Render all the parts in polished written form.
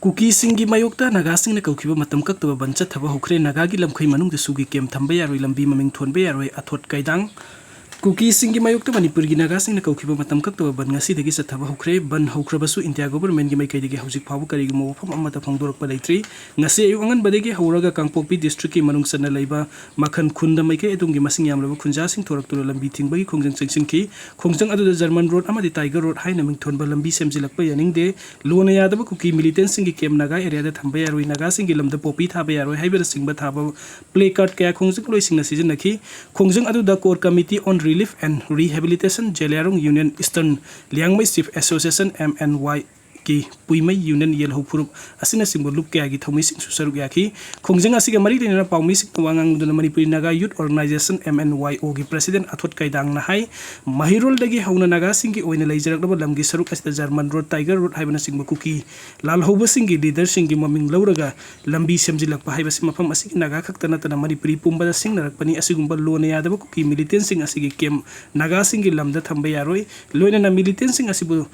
Kukisingi Mathakta Nagasingi Kaukiba Matam Kakta Bancha Thaba Hwkhre Nagagi Lamkhai Manung Sugi Kem Thamba Yaroi Lambi Maming Thonba Yaroi Athot Kaidang Kukisingi Mathakta Manipur gi Nagasingi Kaukiba Matam Kakta Ban Ngasi Dagi Sathaba Hwkhre Ban Hwkhrabasu India government gi Maikai Dagi Hauzik Phabu Karigi Mawfam Amata Phongdorokpa Leitri Ngasi Ayu Angan Badagi Hauraga Kangpokpi district ki Manung Sana Leiba Makhan Khunda Maikai Edungi Masing Yamlaba Khunja Sing Thoraktuna Lambi Tingbagi Khongjang Chengsinki Khongjang Adu German Road Amadi Tiger Road Haina Ming Thonba Lambi Semjilakpa Yaningde Lona Yadaba Kuki militants Singi Kem Naga area da Thamba Yaroi Nagasingi Lam da Popi Thaba Yaroi Haibera Singba Thaba Play card Kaya Khongjang Loisingna Sijanaki Khongjang Adu da Core Committee on Relief and Rehabilitation Jelarong Union Eastern Liangmai Chief Association MNY ki Puimai Union Yel Hopur Asina Symbol Loop Kaya Thomi Sing Susaruk Yaki Khongjang Asiga Mari Dina Paumi Sik Wangang Duna Manipur Naga Youth Organization MNYO gi President Athot Kaidang na hai Mahirol dagi Hauna Nagasingi Oina Laijarak Daba Lamgi Saruk Asita German Road Tiger Road Haibana Singba Kuki Lal Hoba Singi Leader Singi Maming Lauraga Lambi Semjilakpa Haibasi Mafam Asik Naga Kaktana Tana Manipuri Pumba Sing Narakpani Asigumba Lona Yadaba Kuki militant Sing Asigi Kem Nagasingi Lamda Thamba Yaroi Loina na militant Sing Asibu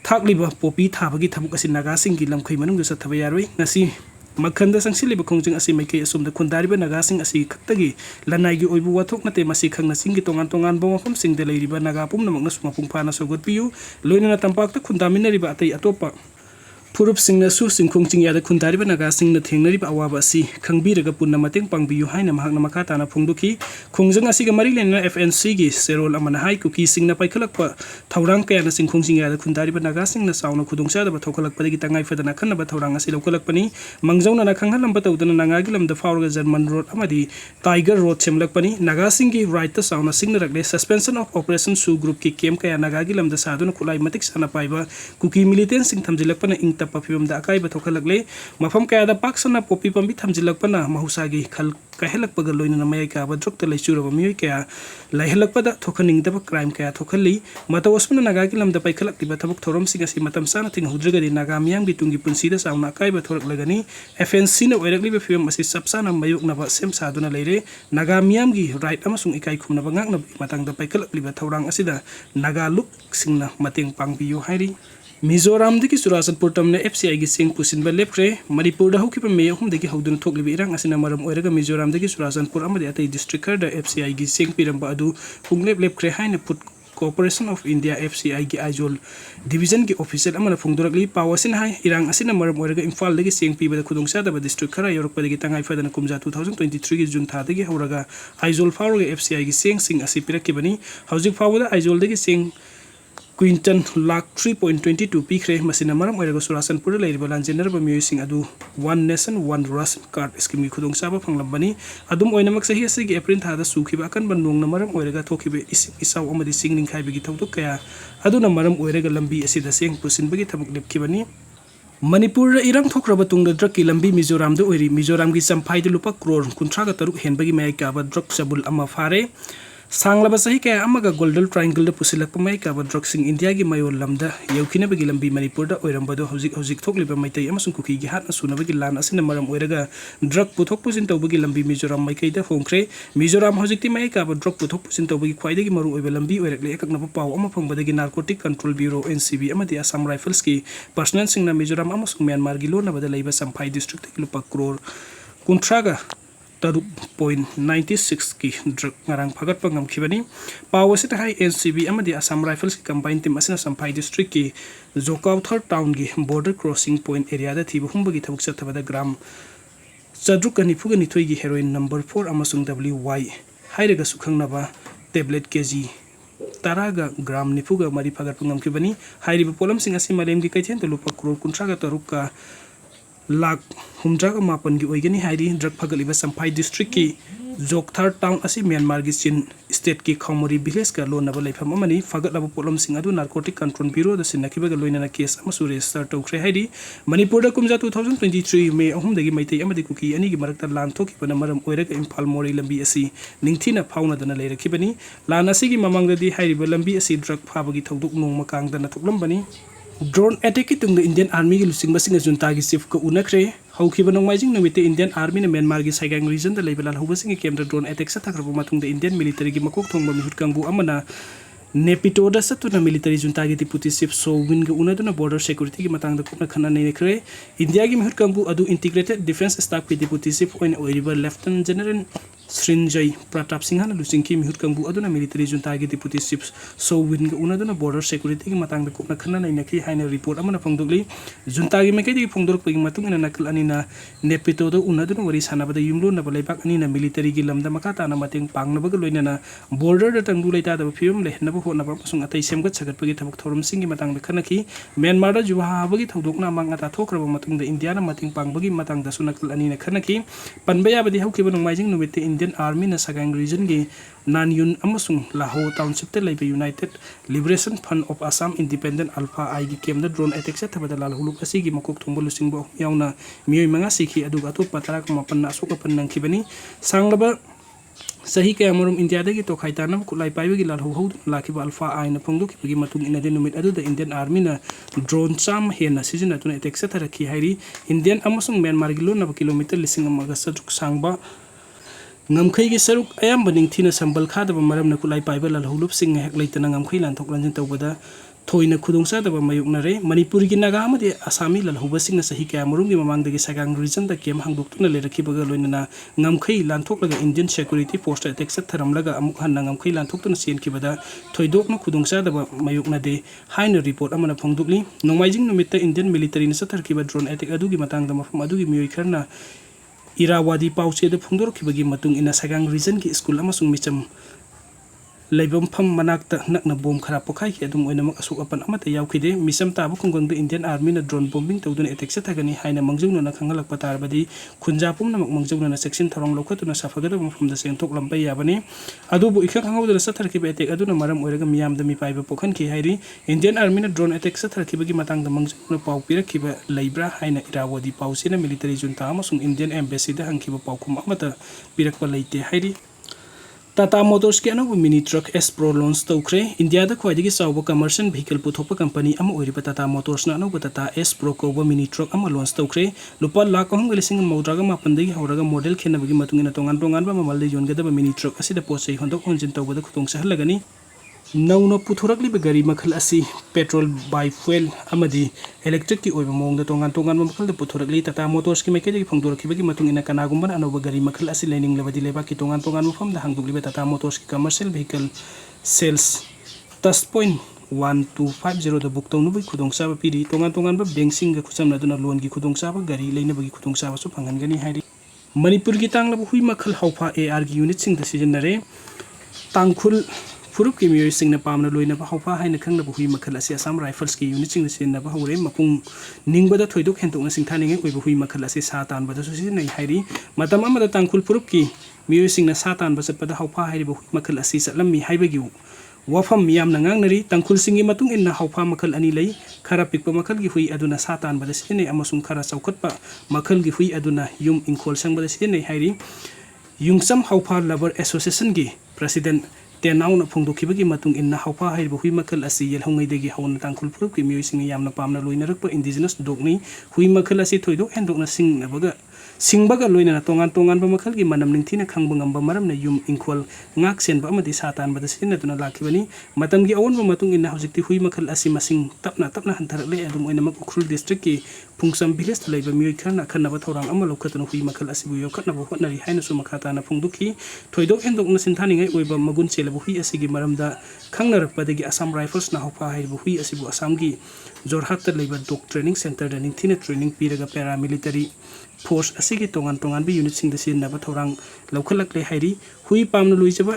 Thakliba Popi Thabagi Thabuk Asi Nagasingi Lamkhai Manung da Sathaba Yaroi Ngasi Makhanda Sangsiliba Khongjang Asi Maikai Asum da Khundariba Nagasing Asi Khaktagi Lanai gi Oibu Wathok Nate Masi Khangna Singi Tongan Tongan Bawafam Sing da Leiriba Naga Pumna Makna Sumapung Phana Sogotpiu Loina na Tampakta Khundaminariba Atai Atopa Purup Singna Su Singkhongching Yada Khundariba Nagasing na Thengnariba Awaba Asi Khangbiraga Punna Mateng Pangbiu Haina Mahakna Makatana Phongdoki Khongjang Asiga Mari Lena FNC gi Serol Amana Hai Kukising na Paikhalakpa Thaurang Kaya na Singkhongching Yada Khundariba Nagasing na Sauna Khudungchada ba Thokalakpa dagi Tangai Fadana Khanaba Thaurang Asi Lokalakpani Mangjauna na Khanghalam ba Tawdana Nangagi Lam da Fauraga German Road Amadi Tiger Road Semlakpani Nagasing gi right ta Sauna Singnarakle Suspension of Operation Su Group ki Kem Kaya Nagagi Lam da Saduna Kulai Matik Sana Paiba Kuki militant Sing Thamjilakpana ing Tapapim da Akai ba Thokalakle Mafam Kaya da Paksana Popi Pambi Thamjilakpana Mahusagi Khal Kahelakpa ga Loina na Mayai ka ba Drokta Laisura ba Miyoi Kaya Laihalakpa da Thokaning da crime Kaya Thokali Matawasmana Nagagi Lam da Paikhalak Tiba Thabuk Thorom Sing Asi Matam Sana Ting Hudraga di Naga Miyang Bitungi Punsi da Sauna Akai ba Thorak Lagani FNC na Oirakli ba Film Asi Sapsana Mayuk na ba Sem Saduna Leire Naga Miyang gi right amasung ikai khumna ba ngak na matang da Paikhalak liba Thaurang asida Naga Luk Singna Mateng Pangbiyo Hairi Mizoram dagi Surasanpur tamne FCI gi Sing Pusinba Lepkhre Manipur da Hawkiba May ahum dagi Hawdun Thokliba Irang asina maram oiraga Mizoram dagi Surasanpur amadi atai district da FCI gi Sing Piramba adu Punglep Lepkhre haina put Corporation of India FCI gi Aizol Division gi official amana phongdorakli pawasin hai irang asina maram oiraga Imphal dagi Sing Piba da khudungsa da district khara yorokpa dagi Tangai Fadana Kumja 2023 gi June tha dagi hauraga Aizol Fauraga FCI gi Sing asipirakibani Hawjik Fawada Aizol dagi Sing Quinton Lakh 3.22 Pikhre Masina Maram Oiraga Surasanpur Lairiba Lanjener ba Miyoi Sing adu One Nation One Ration Card scheme gi khudungsaba phanglambani adum oinamak sahi asigi April thada sukhiba akan bandung na maram oiraga thokibe isaw amadi singning khaibe gi thawduk kaya aduna maram oiraga lambi asida seng pusinbagi thabuk lepkhibani Manipur irang thokraba tungda drug ki lambi Mizoram da oiri Mizoram gi champhai de lupa crore 53 henbagi mayai ka ba drug sabul ama fare Sanglaba sahi kaya amaga Golden Triangle da pusilakpa mai ka ba drug sing India gi mayo lamda yaukina bagi lambi Manipur da oirambado hojik thokliba maitai amasung kuki gi hatna suna bagi lan asina maram oiraga drug puthok pusin tawbagi lambi Mizoram maikai da Hwkhre Mizoram hojikti mai ka ba drug puthok pusin tawbagi khwaidagi maru oiba lambi oirakle ekakna ba paw ama phangbadagi Narcotic Control Bureau NCB amadi Assam Rifles ki personnel singna Mizoram amasung Myanmar gi lona bada leiba Samphai district ki lupa crore kuntraga 3.96 ki drug ngarang phagat pangam khibani pawasit hai NCB amadi Assam Rifles ki combined team asina Samphai district ki Jokawthar town gi border crossing point area da thibu humbagi thabuk chathabada gram chadrukani phugani thoi gi heroin number 4 amasung WY hairaga sukhangnaba tablet kg taraga gram nifuga mari phagat pangam khibani hairiba polam sing asi malem gi kaithen to lupa crore kuntraga taruka Lakh humdraga mapan gi oigani hairi drug phagaliba Samphai district ki Jokthar town asi Myanmar gi Chin state ki Khomori village ka lona ba leifam amani phagalaba polom sing adu Narcotic Control Bureau da sinakiba ga loina na case amasu register tawkhre hairi Manipur da kumja 2023 May ahum dagi maitai amadi kuki ani gi marakta lan thoki bana maram oiraga Imphal Mori lambi asi ningthina phauna dana leirakibani lan asi gi mamang da di hairi ba lambi asi drug phabagi thawduk nong makang dana thoklambani Drone attack ki tungda Indian Army gi lusing basing junta gi chief ko unakre hawkhiba nongmaijing nomite Indian Army na Myanmar gi Saigang region da leibal hubasing kemra drone attack sa thakrabo matungda Indian military gi makok thongba mihut kangbu amana नेपिटोदा सतुना military junta की deputy chief Soe Win के उनादुना border security की मतंग द कुपना खन्ना नेखरे इंडिया की मिहुत कंबू अदु इंटीग्रेटेड डिफेंस स्टाफ की deputy chief lieutenant general Shrinjay Pratap Singh लुचिंग की मिहुत कंबू अदुना मिलिटरी जुंता की डिप्टी चीफ सोविन के उनादुना बॉर्डर सिक्योरिटी की मतंग द कुपना खन्ना नेखी हाइना रिपोर्ट अमना फोंदोगली जुंता की मेके दी फोंदोरक पगी मतुंग ina nakal anina नेपिटोदा उनादुना वरी सानाबदा युमलो ना बलाइबाक अनिना मिलिटरी की लमदा मकाताना मतेंग पांगनबग लोइनाना बॉर्डर द तंगदु लेतादा फिल्म लेहनबो होनबा मसुंग अतै सेमगत सगतपगी थबक थोरमसिंग की मतंग द खनखी म्यांमार द जुहाबगी थौदोकना मांगा ताथोक्रब मतंग द इंडिया ना मतेंग पांगबगी मतंग द सुनकल अनिना खनखी पनबयाबदी हौखिब नोंमाइजिंग नुमिते इंडियन आर्मी ना सगांग रीजन की नानयुन अमसुंग लाहो टाउनशिप ते लेबे United Liberation Front of Assam independent ULFA I की केम द ड्रोन अटैक से थबदा लाल हुलुक असी की मकोक थोंबो लुसिंगबो यावना मियोय मंगा सिखी अदुगा अतोप पतरा को मपन असोक पन नंखिबनी सांगलबा सही के अमरुम इंडिया दगी तो खाइताना खुलाई पाइबगी लाल हौ लाखिबा अल्फा आई न फोंदोखिबगी मतुंग इना दे नुमित अदुदा इंडियन आर्मी ना ड्रोन चाम हेना सिजना तुना अटैक से थरखी हाइरी इंडियन अमसुंग म्यांमार की लोनब kilometre लिसिंग अमगा सजुक सांगबा ngamkhai gi saruk ayam baning thina sambal khadaba maramna kulai paiba lal hulup sing hek leitana ngamkhai lan thok lanjin tawbada thoina khudongsa daba mayukna re manipur gi naga amadi asami lal huba sing sahi kya murum gi mamang dagi sagang region da kem hangduk tuna le rakhi baga loinana ngamkhai lan thok laga indian security force attack sa tharam laga amuk han ngamkhai lan thok tuna sen ki bada thoidok na khudongsa daba mayukna de haina report amana phongdukli nongmaijing numitta indian military na sa tharki ba drone attack adu gi matang da mafam adu gi miyoi kharna Irrawaddy पाउचे द फुंदोरखिबगी मतुंग इना Sagaing region की school अमसुंग मिचम लेबम फम मनाक्ता नकना बोम खरा पोखाई के अदुम ओइनमक असुक अपन अमता यावखिदे मिसम ताबु खुंगंग द इंडियन आर्मी ना ड्रोन बॉम्बिंग तौदुन अटैक से थगनी हाइना मंगजौन ना खंगलक पतारबदी खुंजापुम नमक मंगजौन ना सेक्शन थरंग लौखतुना सफगद मफम द सेंथोक लंबै याबनी अदुबु इखा खंगौदन सथरखिबे अटैक अदुना मरम ओइरगा मियाम द मिपाइबा पोखन की हाइरी इंडियन आर्मी ना ड्रोन अटैक से थरखिबगी मतंग द मंगजौन पाउ पिरखिबा लैब्रा हाइना इरावदी पाउसे ना मिलिटरी जुनता अमसुंग इंडियन एम्बेसी द हंखिबा पाउखुम अमता पिरकबा लैते हाइरी टाटा मोटर्स के अनौब mini truck Ace pro launch तौखरे इंडिया द ख्वाइदगी चावब कमर्शियल व्हीकल पुथोप कंपनी अमा ओइरिबा टाटा मोटर्स ना अनौब टाटा एस प्रो कौब मिनी ट्रक अमा लॉन्च तौखरे लुपा लाख 9,900 दगी हौरगा मॉडल खेनबगी मतुंगिना तोंगान तोंगानबा ममल दे योनगदबा मिनी ट्रक असिदा पोसै होंदोक होंजिन तौबदा खुतोंग सहलगनी नौनो पुथोरकलिबा गाड़ी मखल असी पेट्रोल बाय फ्यूल अमदी इलेक्ट्रिक की ओइबा मोंग द तोंगान तोंगान मखल द पुथोरकली टाटा मोटर्स की मेकेदगी फोंदोरखिबगी मतुंगिना कनागुम्बन अनौब गाड़ी मखल असी लाइनिंग लेबदी लेबा की तोंगान तोंगान मफम द हांगदुगलिबा टाटा मोटर्स की commercial vehicle sales touch point 1250 द बुक तौनुबई खुदोंसाबा पीरी तोंगान तोंगान बेंकसिंग ग खुचमनदुना लोन की खुदोंसाबा गाड़ी लेनबगी खुदोंसाबा सु फंगनगनी हाइरी मणिपुर की तांगलब हुई मखल हौफा एआर की यूनिट सिंग द सिजनरे तांगखुल फुरुप की मियोय सिंगना पामना लोइनबा हौफा हाइना खंगनबा हुई मखल असी असम राइफल्स की यूनिट सिंग सिनबा हौरे मपुंग निंगबदा थोइदोक हेंतोकना सिंथानिंगे ओइबा हुई मखल असी सा तानबदा सु सिनै हाइरी मतम अमदा तांगखुल फुरुप की मियोय सिंगना सा तानबा चतपदा हौफा हाइरिबा हुई मखल असी चतलम्मी हाइबगी वफम यामना ngangnari tangkhul singi matung inna haufa makhal ani lei khara pikpa makhal gi hui aduna satan bada sine amasung khara chaukhatpa makhal gi hui aduna yum inkhol sang bada sine hairi yungsam haufa lover association gi president तेनाउ न फोंदोखिबगी मतुंग इन्ना हौफा हाइबा हुई मखल असी यलहौंगैदगी हौन तांखुल फुरुप की मियोय सिंग यामना पामना लोइनरक indigenous डॉगनी हुई मखल असी थोइदो हेंदोकना सिंगनबगा सिंगबगा लोइना तोंगान तोंगान मखल की मनम निंगथिना खंगबा ngamba maramna yum inkhol ngak senba amadi satan bada sinatuna lakibani matam gi awon matung inna hojikti hui makhal asi masing tapna tapna hantarakle adum oina mak ukhul district ki phungsam village laiba miyoy kharna khanaba thorang ama lokhatuna hui makhal asi bu yokhatna bo hotnari haina su makhata na phungdukhi thoidok hendokna sinthaningai oiba magun chelabu hui asi gi maramda khangnarakpadagi assam rifles na hopa haibu hui asi bu assam gi jorhat ta laiba dog training center da ningthina training piraga paramilitary force asigi tongan tongan bi unit sing da sin na ba thorang lokhalak le hairi hui pamna luijaba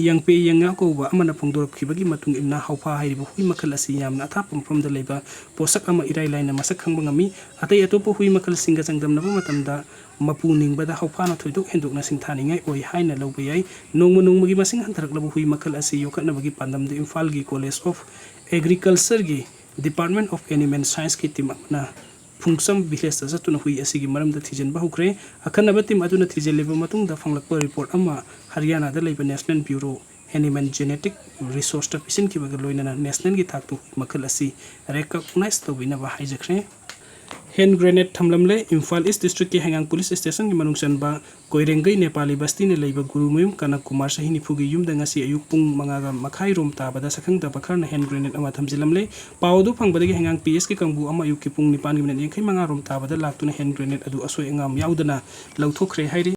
yang pe yang ko ba amana phongdorap khibagi matung inna haufa hairi hui makhal asi yamna atha pumphom da leiba posak ama irai laina masak khangba ngami atai atopo hui makhal singa changdam na ba matamda mapu ningba da haufa na thoidok hendok na sing thaningai oi haina lobe yai nongmu nongmu gi masing hantarak labu hui makhal asi yokatna bagi pandam de Imphal gi college of agriculture gi department of animal science ki team na फुंगसम village जतुना हुई असिगी मरमदा थिजनबा हुख्रे अखनबा team अदुना थिजलेबा मतुंगदा फंगलकपा report अमा हरियाणा दा लेबा national bureau animal genetic resource ता पिसिन की बगा लोइना नेशनल की थाकतु मखल असि रिकॉग्नाइज तोबिना बा हाइजख्रे hand grenade thamlamle Imphal East District ki Hengang Police Station ki manung chanba Koirengai Nepali basti ne leiba Gurumayum Kanak Kumar Sahini Phugi yumda ngasi ayuk pung mangaga makhai rom tabada sakhang da bakharna hand grenade ama thamjilamle pawdu phangbadagi Hengang PS ki kangbu ama ayuk ki pung 9 minute yengkhai manga rom tabada laktuna hand grenade adu asoi angam yaudana lauthokre hairi